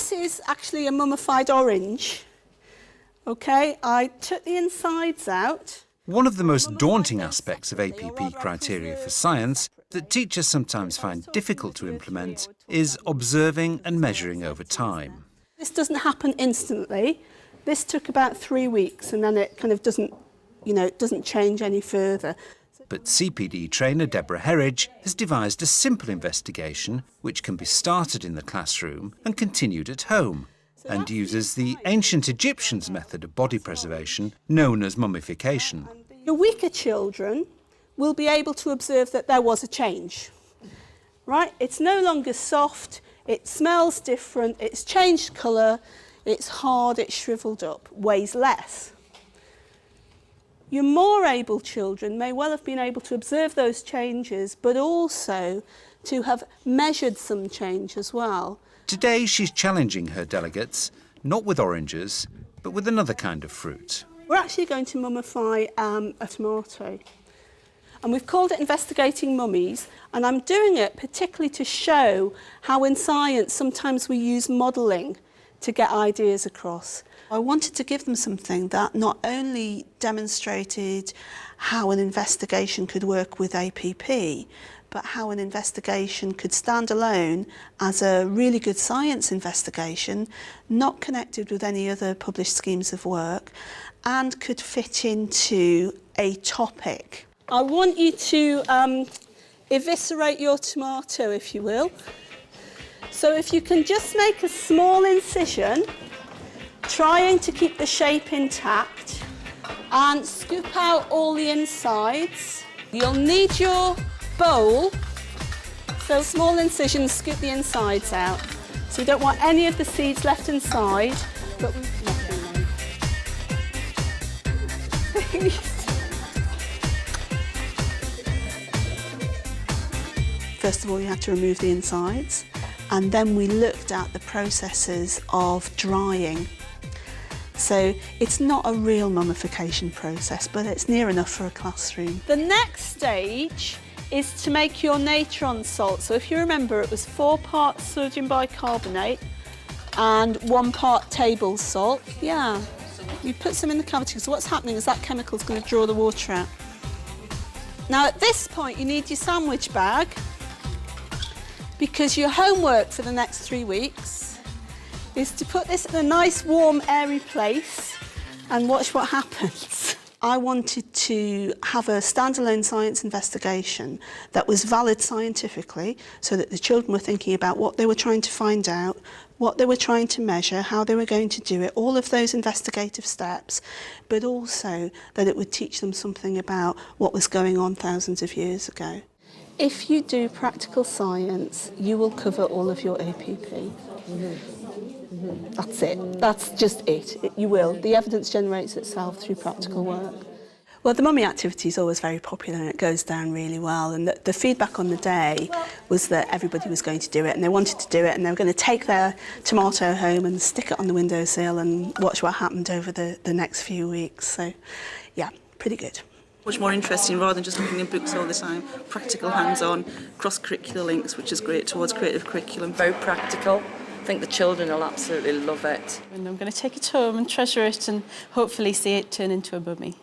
this is actually a mummified orange. OK, I took the insides out. One of the most daunting aspects of APP criteria for science that teachers sometimes find difficult to implement is observing and measuring over time. This doesn't happen instantly. This took about 3 weeks, and then it kind of doesn't, it doesn't change any further. But CPD trainer Deborah Herridge has devised a simple investigation which can be started in the classroom and continued at home, and uses the ancient Egyptians' method of body preservation known as mummification. The weaker children will be able to observe that there was a change. Right? It's no longer soft, it smells different, it's changed colour, it's hard, it's shriveled up, weighs less. Your more able children may well have been able to observe those changes, but also to have measured some change as well. Today she's challenging her delegates, not with oranges, but with another kind of fruit. We're actually going to mummify a tomato. And we've called it Investigating Mummies, and I'm doing it particularly to show how in science sometimes we use modelling to get ideas across. I wanted to give them something that not only demonstrated how an investigation could work with APP, but how an investigation could stand alone as a really good science investigation, not connected with any other published schemes of work, and could fit into a topic. I want you to eviscerate your tomato, if you will. So if you can just make a small incision, trying to keep the shape intact, and scoop out all the insides. You'll need your bowl, so small incisions, scoop the insides out. So you don't want any of the seeds left inside, but First of all, you have to remove the insides, and then we looked at the processes of drying. So it's not a real mummification process, but it's near enough for a classroom. The next stage is to make your natron salt. So if you remember, it was 4 parts sodium bicarbonate and 1 part table salt. Yeah, you put some in the cavity, so what's happening is that chemical is going to draw the water out. Now at this point you need your sandwich bag, because your homework for the next 3 weeks is to put this in a nice, warm, airy place and watch what happens. I wanted to have a standalone science investigation that was valid scientifically, so that the children were thinking about what they were trying to find out, what they were trying to measure, how they were going to do it, all of those investigative steps, but also that it would teach them something about what was going on thousands of years ago. If you do practical science, you will cover all of your APP. That's it. That's just it. You will. The evidence generates itself through practical work. Well, the mummy activity is always very popular and it goes down really well. And the feedback on the day was that everybody was going to do it and they wanted to do it, and they were going to take their tomato home and stick it on the windowsill and watch what happened over the next few weeks. So, yeah, pretty good. Much more interesting rather than just looking in books all the time. Practical, hands-on, cross-curricular links, which is great towards creative curriculum. Very practical. I think the children will absolutely love it. And I'm going to take it home and treasure it and hopefully see it turn into a mummy.